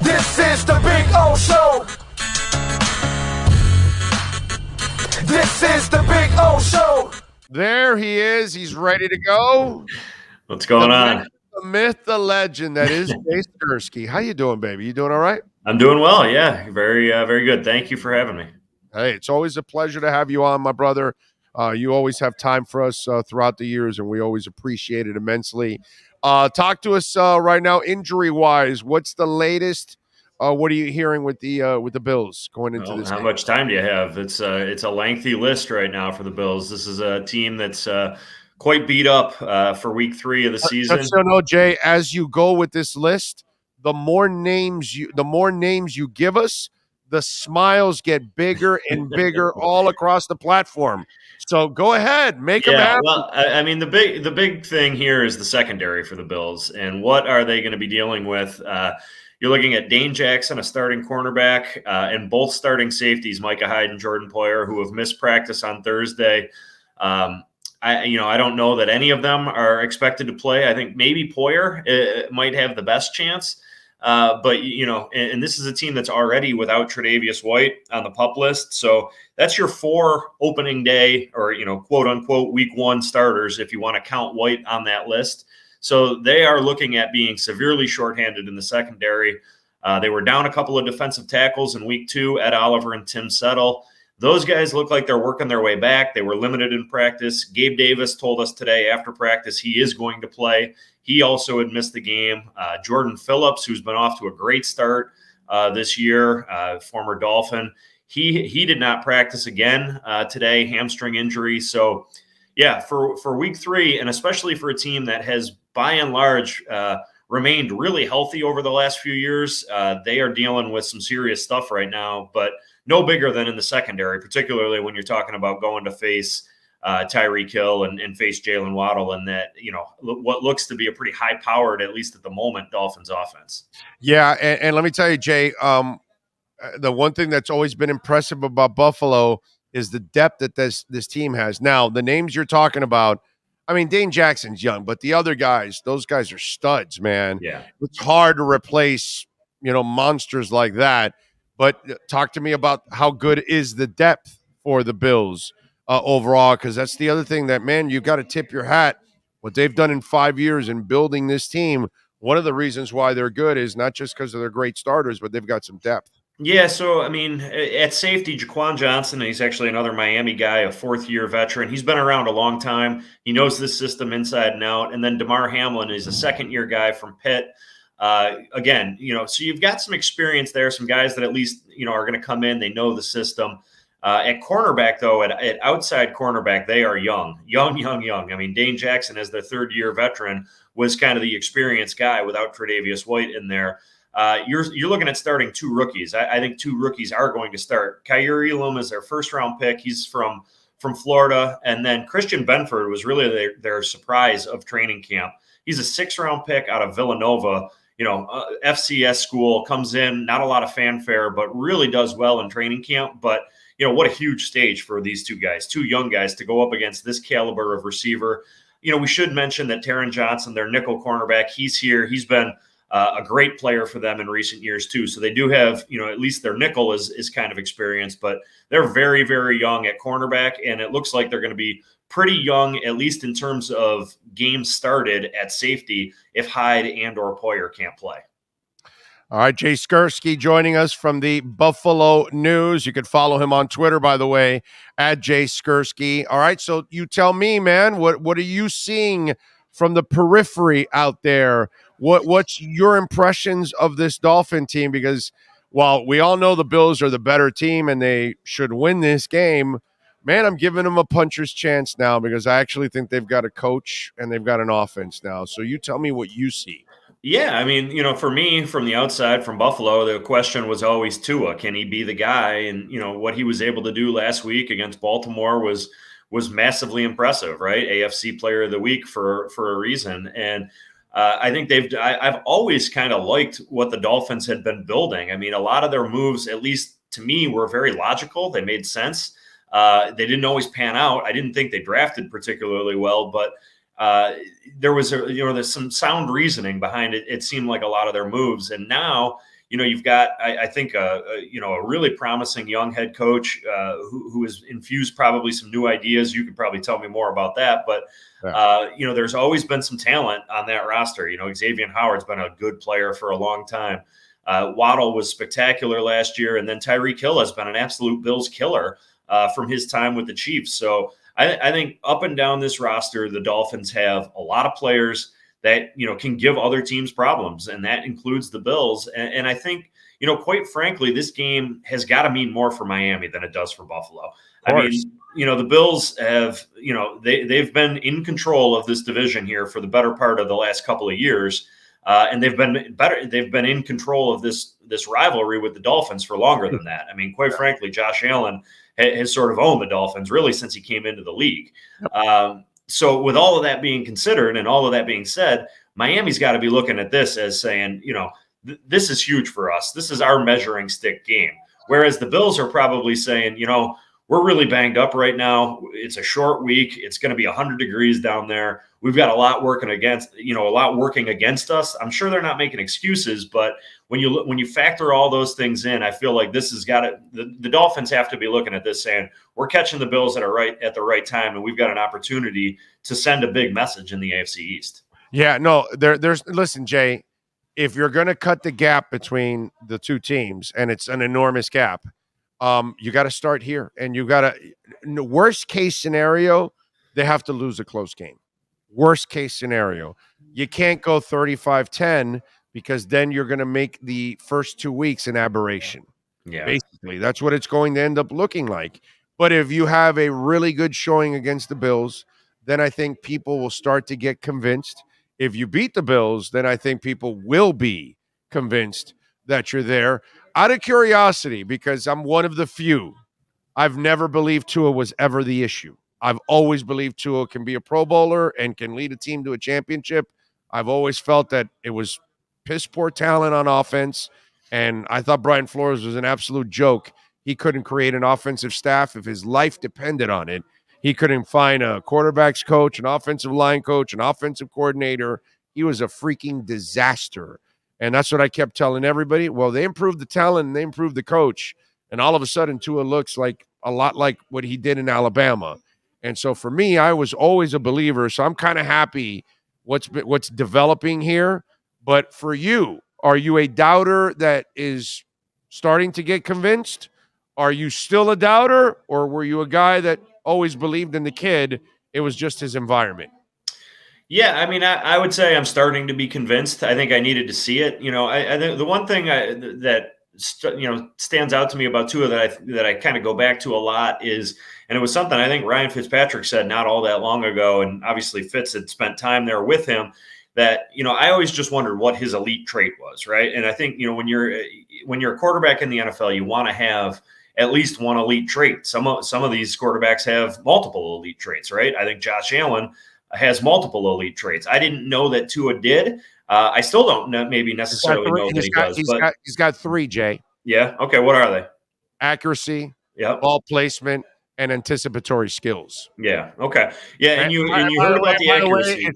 This is the Big O Show. This is the Big O Show. There he is. He's ready to go. What's going The on? man, the myth, the legend that is Jay Skurski. How you doing, baby? You doing all right? I'm doing well. Yeah, very good. Thank you for having me. Hey, it's always a pleasure to have you on, my brother. You always have time for us throughout the years, and we always appreciate it immensely. Talk to us right now, injury-wise. What's the latest? What are you hearing with the Bills going into Well, this how game? much time do you have? It's a lengthy list right now for the Bills. This is a team that's quite beat up for week 3 of the season. Just so you know, Jay, as you go with this list, the more names you give us, the smiles get bigger and bigger all across the platform. So go ahead, make them Yeah, happy. well, I mean the big thing here is the secondary for the Bills, and what are they going to be dealing with? You're looking at Dane Jackson, a starting cornerback, and both starting safeties, Micah Hyde and Jordan Poyer, who have missed practice on Thursday. I don't know that any of them are expected to play. I think maybe Poyer might have the best chance. But and this is a team that's already without Tre'Davious White on the PUP list. So that's your 4 opening day or, quote unquote, week 1 starters, if you want to count White on that list. So they are looking at being severely shorthanded in the secondary. They were down a couple of defensive tackles in week 2, Ed Oliver and Tim Settle. Those guys look like they're working their way back. They were limited in practice. Gabe Davis told us today after practice he is going to play. He also had missed the game. Jordan Phillips, who's been off to a great start this year, former Dolphin, he did not practice again today, hamstring injury. So, yeah, for week 3, and especially for a team that has, by and large, remained really healthy over the last few years, they are dealing with some serious stuff right now, but no bigger than in the secondary, particularly when you're talking about going to face Tyreek Hill and face Jalen Waddle and that, what looks to be a pretty high-powered, at least at the moment, Dolphins offense. Yeah, and let me tell you, Jay, the one thing that's always been impressive about Buffalo is the depth that this team has. Now, the names you're talking about, I mean, Dane Jackson's young, but the other guys, those guys are studs, man. Yeah. It's hard to replace, monsters like that. But talk to me about how good is the depth for the Bills overall, because that's the other thing that, man, you got to tip your hat. What they've done in 5 years in building this team, one of the reasons why they're good is not just because of their great starters, but they've got some depth. Yeah, so, I mean, at safety, Jaquan Johnson, he's actually another Miami guy, a 4th-year veteran. He's been around a long time. He knows this system inside and out. And then DeMar Hamlin is a 2nd-year guy from Pitt. Again, so you've got some experience there, some guys that at least, are going to come in. They know the system. At cornerback, though, at outside cornerback, they are young. I mean, Dane Jackson, as the 3rd-year veteran, was kind of the experienced guy without Tre'Davious White in there. You're looking at starting 2 rookies. I think 2 rookies are going to start. Kaiir Elam is their 1st-round pick. He's from Florida. And then Christian Benford was really their surprise of training camp. He's a 6th-round pick out of Villanova. FCS school, comes in, not a lot of fanfare, but really does well in training camp. But, what a huge stage for these 2 guys, 2 young guys to go up against this caliber of receiver. We should mention that Taron Johnson, their nickel cornerback, he's here. He's been a great player for them in recent years too. So they do have, at least their nickel is kind of experienced, but they're very, very young at cornerback. And it looks like they're going to be pretty young, at least in terms of games started at safety, if Hyde and or Poyer can't play. All right, Jay Skurski joining us from the Buffalo News. You can follow him on Twitter, by the way, at Jay Skurski. All right, so you tell me, man, what are you seeing from the periphery out there? What's your impressions of this Dolphin team? Because while we all know the Bills are the better team and they should win this game, man, I'm giving them a puncher's chance now because I actually think they've got a coach and they've got an offense now. So you tell me what you see. Yeah, I mean, for me, from the outside, from Buffalo, the question was always Tua. Can he be the guy? And, what he was able to do last week against Baltimore was massively impressive, right? AFC Player of the Week for a reason. And I think I've always kind of liked what the Dolphins had been building. I mean, a lot of their moves, at least to me, were very logical. They made sense. They didn't always pan out. I didn't think they drafted particularly well, but there was there's some sound reasoning behind it. It seemed like a lot of their moves. And now, you've got, I think, a really promising young head coach who has infused probably some new ideas. You could probably tell me more about that, but there's always been some talent on that roster. Xavier Howard's been a good player for a long time. Waddle was spectacular last year, and then Tyreek Hill has been an absolute Bills killer from his time with the Chiefs. So I think up and down this roster, the Dolphins have a lot of players that can give other teams problems, and that includes the Bills. And I think, quite frankly, this game has got to mean more for Miami than it does for Buffalo. I mean, the Bills have, they've been in control of this division here for the better part of the last couple of years. And they've been in control of this rivalry with the Dolphins for longer than that. I mean, quite frankly, Josh Allen has sort of owned the Dolphins really since he came into the league. So with all of that being considered and all of that being said, Miami's got to be looking at this as saying, this is huge for us. This is our measuring stick game. Whereas the Bills are probably saying, we're really banged up right now. It's a short week. It's going to be 100 degrees down there. We've got a lot working against us. I'm sure they're not making excuses, but when you factor all those things in, I feel like this has got to, the Dolphins have to be looking at this saying, we're catching the Bills at the right time, and we've got an opportunity to send a big message in the AFC East. Yeah, no, listen, Jay, if you're going to cut the gap between the two teams, and it's an enormous gap, you got to start here, and you got to, worst case scenario, they have to lose a close game. Worst case scenario, you can't go 35-10 because then you're going to make the first 2 weeks an aberration. Yeah, basically, that's what it's going to end up looking like. But if you have a really good showing against the Bills, then I think people will start to get convinced. If you beat the Bills, then I think people will be convinced that you're there. Out of curiosity, because I'm one of the few, I've never believed Tua was ever the issue. I've always believed Tua can be a Pro Bowler and can lead a team to a championship. I've always felt that it was piss poor talent on offense, and I thought Brian Flores was an absolute joke. He couldn't create an offensive staff if his life depended on it. He couldn't find a quarterback's coach, an offensive line coach, an offensive coordinator. He was a freaking disaster. And that's what I kept telling everybody. Well, they improved the talent and they improved the coach. And all of a sudden, Tua looks like a lot like what he did in Alabama. And so for me, I was always a believer. So I'm kind of happy what's developing here. But for you, are you a doubter that is starting to get convinced? Are you still a doubter, or were you a guy that always believed in the kid? It was just his environment. Yeah, I mean, I would say I'm starting to be convinced. I think I needed to see it. I think the one thing that stands out to me about Tua that I kind of go back to a lot is, and it was something I think Ryan Fitzpatrick said not all that long ago, and obviously Fitz had spent time there with him, that I always just wondered what his elite trait was, right? And I think when you're a quarterback in the NFL, you want to have at least one elite trait. Some of these quarterbacks have multiple elite traits, right? I think Josh Allen has multiple elite traits. I didn't know that Tua did. I still don't necessarily know that he does. He's got three, Jay. Yeah. Okay. What are they? Accuracy, Yep. ball placement, and anticipatory skills. Yeah. Okay. Yeah. And you heard about the accuracy.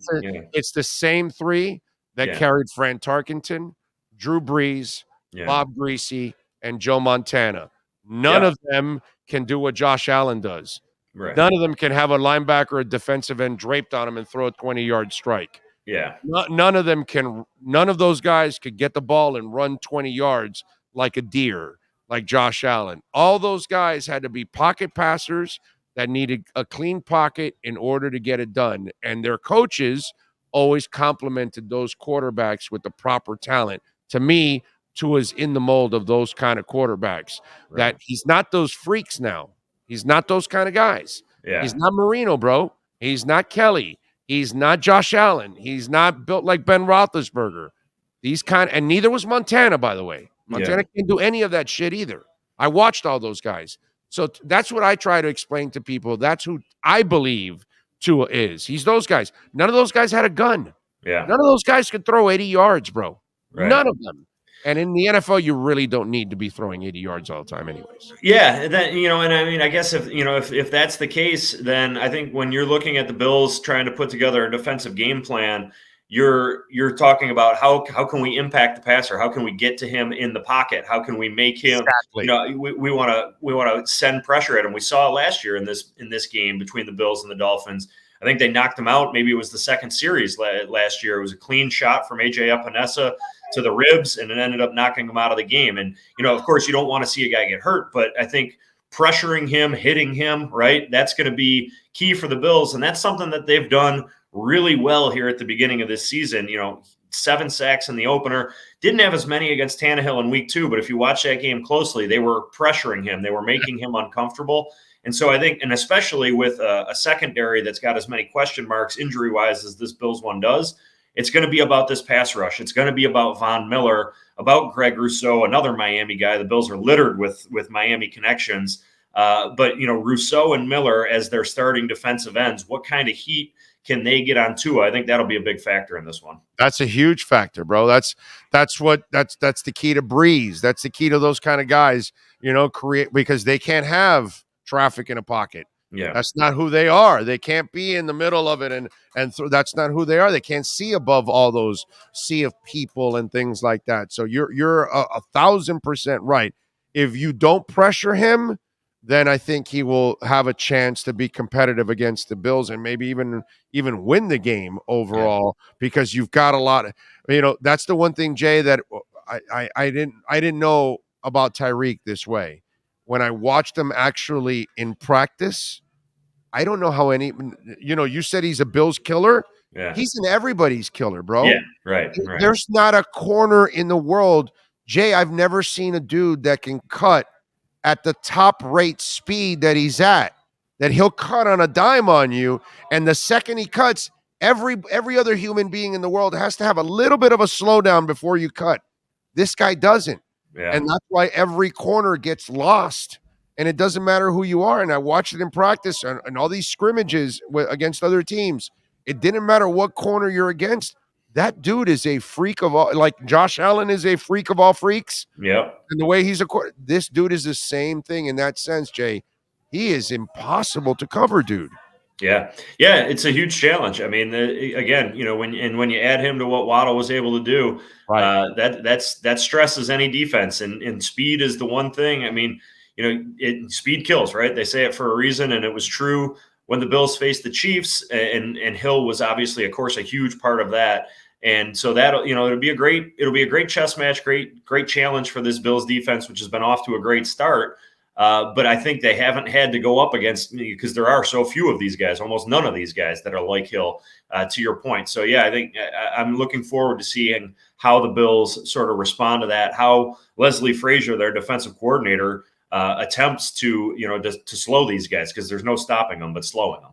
It's the same three that carried Fran Tarkenton, Drew Brees, Bob Greasy, and Joe Montana. None of them can do what Josh Allen does. Right. None of them can have a linebacker or a defensive end draped on him and throw a 20-yard strike. Yeah. None of them can. None of those guys could get the ball and run 20 yards like a deer, like Josh Allen. All those guys had to be pocket passers that needed a clean pocket in order to get it done. And their coaches always complimented those quarterbacks with the proper talent. To me, Tua's in the mold of those kind of quarterbacks. Right. That he's not those freaks now. He's not those kind of guys. Yeah. He's not Marino, bro. He's not Kelly. He's not Josh Allen. He's not built like Ben Roethlisberger. And neither was Montana, by the way. Montana can't do any of that shit either. I watched all those guys. So that's what I try to explain to people. That's who I believe Tua is. He's those guys. None of those guys had a gun. Yeah. None of those guys could throw 80 yards, bro. Right. None of them. And in the NFL, you really don't need to be throwing 80 yards all the time anyways. Yeah, and I mean, I guess if that's the case, then I think when you're looking at the Bills trying to put together a defensive game plan, you're talking about how can we impact the passer? How can we get to him in the pocket? How can we make him? Exactly. We want to send pressure at him. We saw last year in this game between the Bills and the Dolphins. I think they knocked him out. Maybe it was the second series last year. It was a clean shot from AJ Epinesa to the ribs, and it ended up knocking him out of the game. And of course, you don't want to see a guy get hurt, but I think pressuring him, hitting him, right? That's going to be key for the Bills, and that's something that they've done really well here at the beginning of this season. 7 sacks in the opener. Didn't have as many against Tannehill in week 2, but if you watch that game closely, they were pressuring him. They were making him uncomfortable. And so I think, and especially with a secondary that's got as many question marks injury-wise as this Bills one does, it's going to be about this pass rush. It's going to be about Von Miller, about Greg Rousseau, another Miami guy. The Bills are littered with Miami connections. But Rousseau and Miller as their starting defensive ends, what kind of heat can they get on Tua? I think that'll be a big factor in this one. That's a huge factor, bro. That's the key to Breeze. That's the key to those kind of guys, create, because they can't have traffic in a pocket. Yeah. That's not who they are. They can't be in the middle of it, and that's not who they are. They can't see above all those sea of people and things like that. So you're 1,000% right. If you don't pressure him, then I think he will have a chance to be competitive against the Bills and maybe even win the game overall, because you've got a lot of, that's the one thing, Jay, that I didn't know about Tyreek this way. When I watched him actually in practice, I don't know how you said he's a Bills killer. Yeah. He's an everybody's killer, bro. Yeah, right. There's not a corner in the world, Jay, I've never seen a dude that can cut at the top rate speed that he's at, that he'll cut on a dime on you. And the second he cuts, every other human being in the world has to have a little bit of a slowdown before you cut. This guy doesn't. Yeah. And that's why every corner gets lost. And it doesn't matter who you are. And I watched it in practice and all these scrimmages against other teams. It didn't matter what corner you're against. That dude is a freak of all, like Josh Allen is a freak of all freaks. Yep. And the way he's this dude is the same thing in that sense, Jay. He is impossible to cover, dude. Yeah, it's a huge challenge. I mean, again, when you add him to what Waddle was able to do, Right. that stresses any defense, and speed is the one thing. I mean, speed kills, right? They say it for a reason, and it was true when the Bills faced the Chiefs, and Hill was obviously, of course, a huge part of that. And so that it'll be a great chess match, great challenge for this Bills defense, which has been off to a great start. But I think they haven't had to go up against me because there are so few of these guys, almost none of these guys that are like Hill, to your point. So, yeah, I think I'm looking forward to seeing how the Bills sort of respond to that, how Leslie Frazier, their defensive coordinator, attempts to slow these guys, because there's no stopping them but slowing them.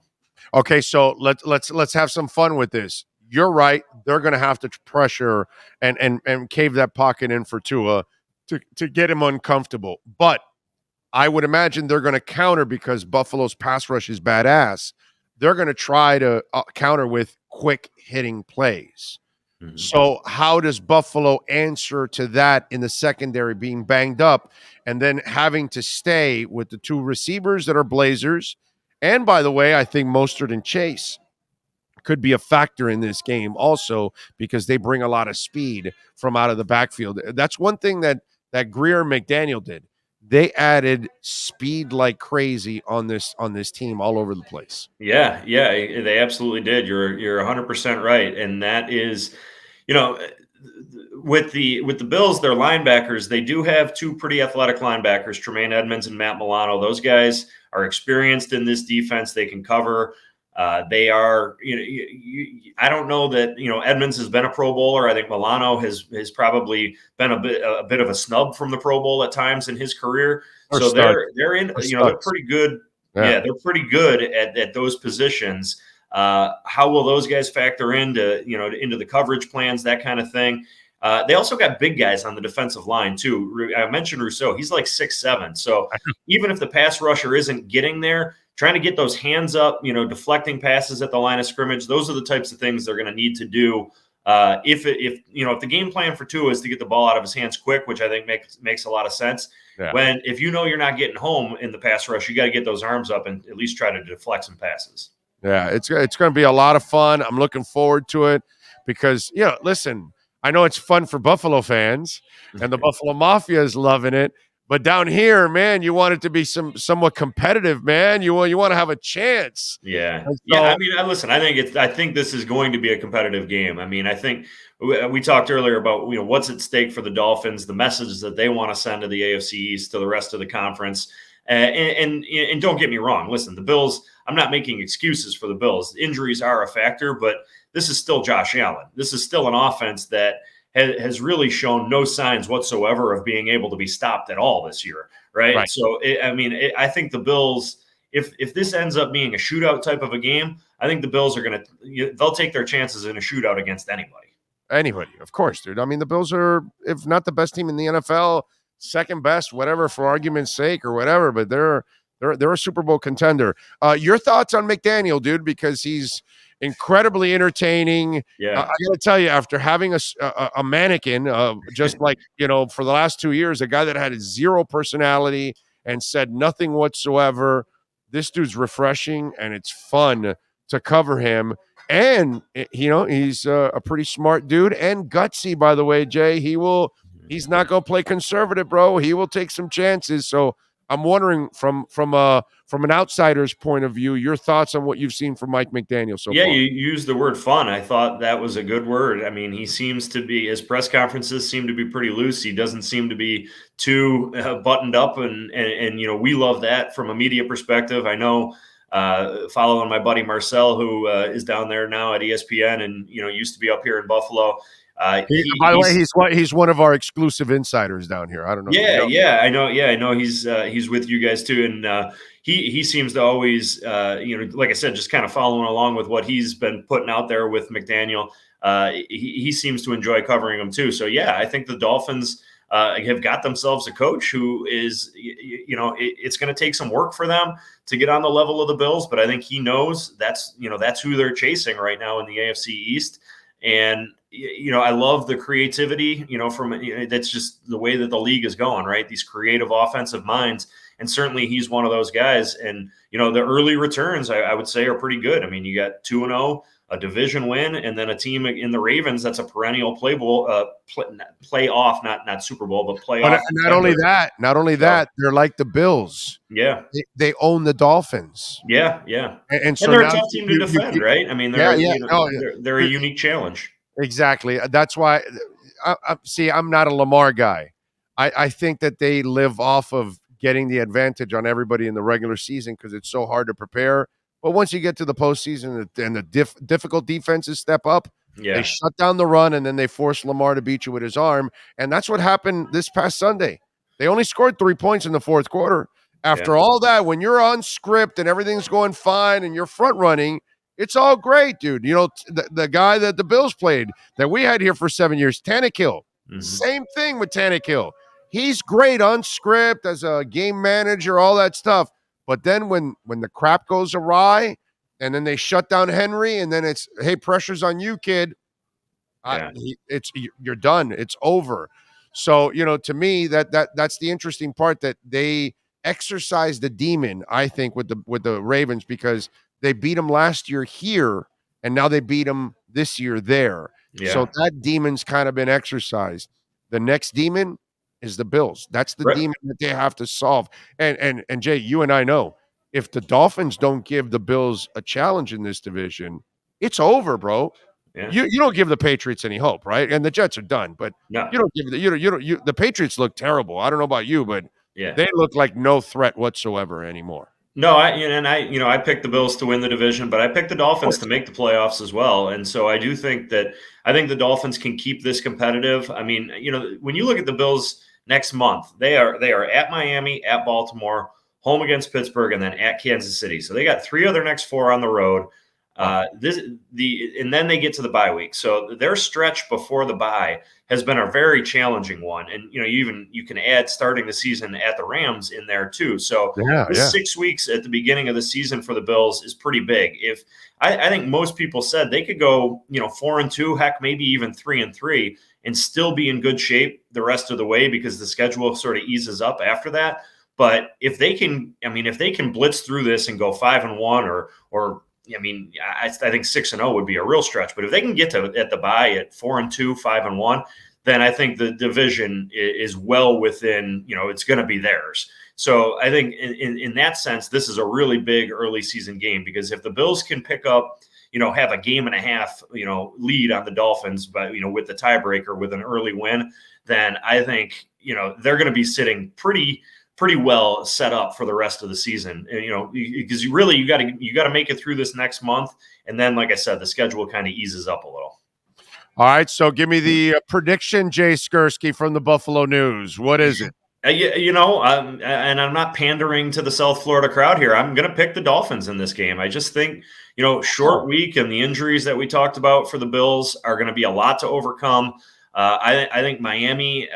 Okay, so let's have some fun with this. You're right. They're going to have to pressure and cave that pocket in for Tua to get him uncomfortable. But I would imagine they're going to counter, because Buffalo's pass rush is badass. They're going to try to counter with quick hitting plays. Mm-hmm. So how does Buffalo answer to that in the secondary being banged up and then having to stay with the two receivers that are Blazers? And by the way, I think Mostert and Chase could be a factor in this game also, because they bring a lot of speed from out of the backfield. That's one thing that Greer and McDaniel did. They added speed like crazy on this team all over the place. Yeah, they absolutely did. You're 100% right, and that is, with the Bills, their linebackers, they do have two pretty athletic linebackers, Tremaine Edmonds and Matt Milano. Those guys are experienced in this defense. They can cover. They are, I don't know that, Edmonds has been a Pro Bowler. I think Milano has probably been a bit of a snub from the Pro Bowl at times in his career. So they're pretty good. Yeah, they're pretty good at those positions. How will those guys factor into the coverage plans, that kind of thing? They also got big guys on the defensive line too. I mentioned Rousseau. He's like 6'7". So even if the pass rusher isn't getting there, trying to get those hands up, deflecting passes at the line of scrimmage, those are the types of things they're going to need to do. If the game plan for Tua is to get the ball out of his hands quick, which I think makes a lot of sense. Yeah. If you're not getting home in the pass rush, you got to get those arms up and at least try to deflect some passes. Yeah, it's going to be a lot of fun. I'm looking forward to it. because, listen, I know it's fun for Buffalo fans and the Buffalo Mafia is loving it. But down here, man, you want it to be somewhat competitive, man. You want to have a chance. Yeah. And Yeah. I so, mean, listen, I think this is going to be a competitive game. I mean, I think we talked earlier about, what's at stake for the Dolphins, the messages that they want to send to the AFC East, to the rest of the conference. And don't get me wrong. Listen, the Bills, I'm not making excuses for the Bills. Injuries are a factor, but this is still Josh Allen. This is still an offense that has really shown no signs whatsoever of being able to be stopped at all this year. Right. right. So, I think the Bills, if this ends up being a shootout type of a game, I think the Bills are they'll take their chances in a shootout against anybody. Anybody, of course, dude. I mean, the Bills are, if not the best team in the NFL, second best, whatever, for argument's sake or whatever. But they're a Super Bowl contender. Your thoughts on McDaniel, dude? Because he's incredibly entertaining. I Yeah. got to tell you, after having a mannequin, just like for the last 2 years, a guy that had zero personality and said nothing whatsoever. This dude's refreshing, and it's fun to cover him. And he's a pretty smart dude and gutsy, by the way, Jay. He's not going to play conservative, bro. He will take some chances. So I'm wondering from an outsider's point of view, your thoughts on what you've seen from Mike McDaniel so Yeah, far. you used the word fun. I thought that was a good word. I mean, he seems to be, his press conferences seem to be pretty loose. He doesn't seem to be too buttoned up, and we love that from a media perspective. I know, following my buddy Marcel, who is down there now at ESPN, and used to be up here in Buffalo. By the way, he's one of our exclusive insiders down here. I don't know. Yeah, I know. Yeah, I know he's with you guys too, and he seems to always, like I said, just kind of following along with what he's been putting out there with McDaniel. He seems to enjoy covering him too. So yeah, I think the Dolphins have got themselves a coach who is, it's going to take some work for them to get on the level of the Bills, but I think he knows that's who they're chasing right now in the AFC East. And I love the creativity, that's just the way that the league is going, right? These creative offensive minds. And certainly he's one of those guys. And, the early returns, I would say, are pretty good. I mean, you got 2-0, a division win, and then a team in the Ravens that's a perennial playoff, not Super Bowl, but playoff. But not only that, they're like the Bills. Yeah. They own the Dolphins. Yeah. And so they're a tough team to defend, right? I mean, they're a unique challenge. Exactly. That's why I'm not a Lamar guy. I think that they live off of getting the advantage on everybody in the regular season because it's so hard to prepare. But once you get to the postseason and the difficult defenses step up, they shut down the run and then they force Lamar to beat you with his arm. And that's what happened this past Sunday. They only scored 3 points in the fourth quarter. After all that, when you're on script and everything's going fine and you're front running, it's all great, dude. The guy that the Bills played that we had here for 7 years, Tannehill. Mm-hmm. Same thing with Tannehill. He's great on script as a game manager, all that stuff. But then when the crap goes awry and then they shut down Henry and then it's, hey, pressure's on you, kid. You're done. It's over. So, to me, that's the interesting part, that they exercise the demon, I think, with the Ravens, because they beat them last year here, and now they beat them this year there. Yeah. So that demon's kind of been exercised. The next demon is the Bills. That's the demon that they have to solve. And Jay, you and I know, if the Dolphins don't give the Bills a challenge in this division, it's over, bro. Yeah. You don't give the Patriots any hope, right? And the Jets are done, but you don't give the Patriots look terrible. I don't know about you, but they look like no threat whatsoever anymore. No, I picked the Bills to win the division, but I picked the Dolphins to make the playoffs as well. And so I do think the Dolphins can keep this competitive. I mean, when you look at the Bills next month, they are at Miami, at Baltimore, home against Pittsburgh, and then at Kansas City. So they got 3 of their next 4 on the road. And then they get to the bye week. So their stretch before the bye has been a very challenging one. And, you can add starting the season at the Rams in there too. So 6 weeks at the beginning of the season for the Bills is pretty big. If I think most people said they could go, 4-2, heck, maybe even 3-3 and still be in good shape the rest of the way, because the schedule sort of eases up after that. But if they can blitz through this and go 5-1 or I mean, I think 6-0 would be a real stretch. But if they can get to at the bye at 4-2, 5-1, then I think the division is well within. It's going to be theirs. So I think in that sense, this is a really big early season game, because if the Bills can pick up, have a game and a half, lead on the Dolphins, but with the tiebreaker with an early win, then I think they're going to be sitting pretty well set up for the rest of the season. And, because you got to make it through this next month, and then, like I said, the schedule kind of eases up a little. All right, so give me the prediction, Jay Skurski from the Buffalo News. What is it? And I'm not pandering to the South Florida crowd here. I'm going to pick the Dolphins in this game. I just think, short week and the injuries that we talked about for the Bills are going to be a lot to overcome. I think Miami,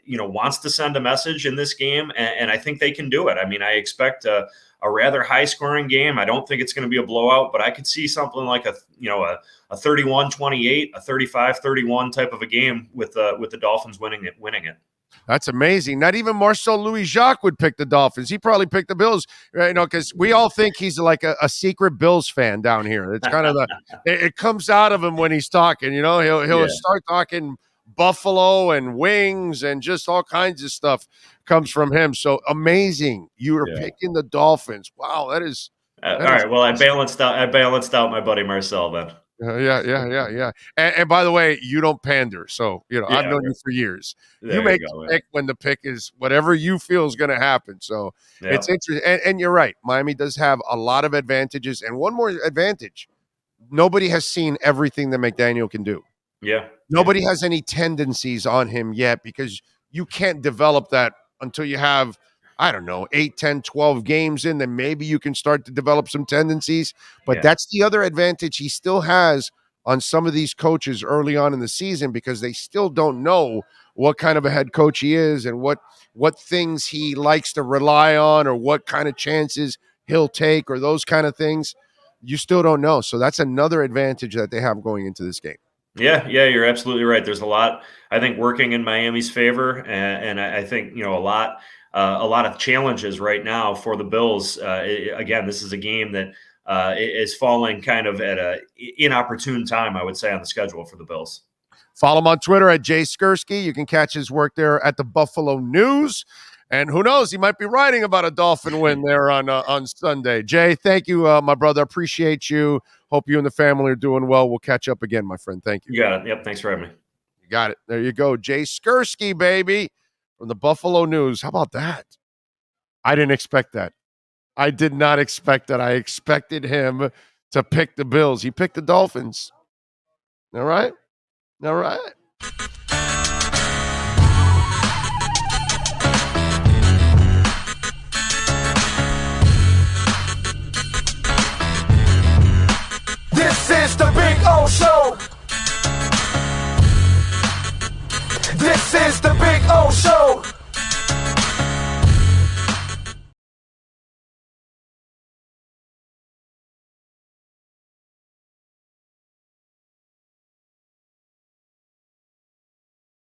wants to send a message in this game, and I think they can do it. I mean, I expect a rather high-scoring game. I don't think it's going to be a blowout, but I could see something like a 31-28, a 35-31 type of a game with the Dolphins winning it. That's amazing. Not even Marcel Louis-Jacques would pick the Dolphins. He probably picked the Bills, because we all think he's like a secret Bills fan down here. It's kind of it comes out of him when he's talking. He'll start talking Buffalo and wings and just all kinds of stuff comes from him. So amazing. You are picking the Dolphins. Wow, that is all right. Well, awesome. I balanced out my buddy Marcel then. Yeah. And by the way, you don't pander. So, I've known you for years. You make a pick when the pick is whatever you feel is going to happen. So it's interesting. And you're right. Miami does have a lot of advantages. And one more advantage. Nobody has seen everything that McDaniel can do. Yeah. Nobody has any tendencies on him yet, because you can't develop that until you have, 8, 10, 12 games in, then maybe you can start to develop some tendencies. But that's the other advantage he still has on some of these coaches early on in the season, because they still don't know what kind of a head coach he is and what things he likes to rely on, or what kind of chances he'll take, or those kind of things. You still don't know. So that's another advantage that they have going into this game. Yeah, you're absolutely right. There's a lot, I think, working in Miami's favor, and I think a lot of challenges right now for the Bills. Again, this is a game that is falling kind of at a inopportune time, I would say, on the schedule for the Bills. Follow him on Twitter at Jay Skurski. You can catch his work there at the Buffalo News. And who knows, he might be writing about a Dolphin win there on Sunday. Jay, thank you, my brother. Appreciate you. Hope you and the family are doing well. We'll catch up again, my friend. Thank you. You got it. Yep, thanks for having me. You got it. There you go. Jay Skurski, baby, from the Buffalo News. How about that? I didn't expect that. I did not expect that. I expected him to pick the Bills. He picked the Dolphins. All right. This is the Big O Show. This is the Big O Show.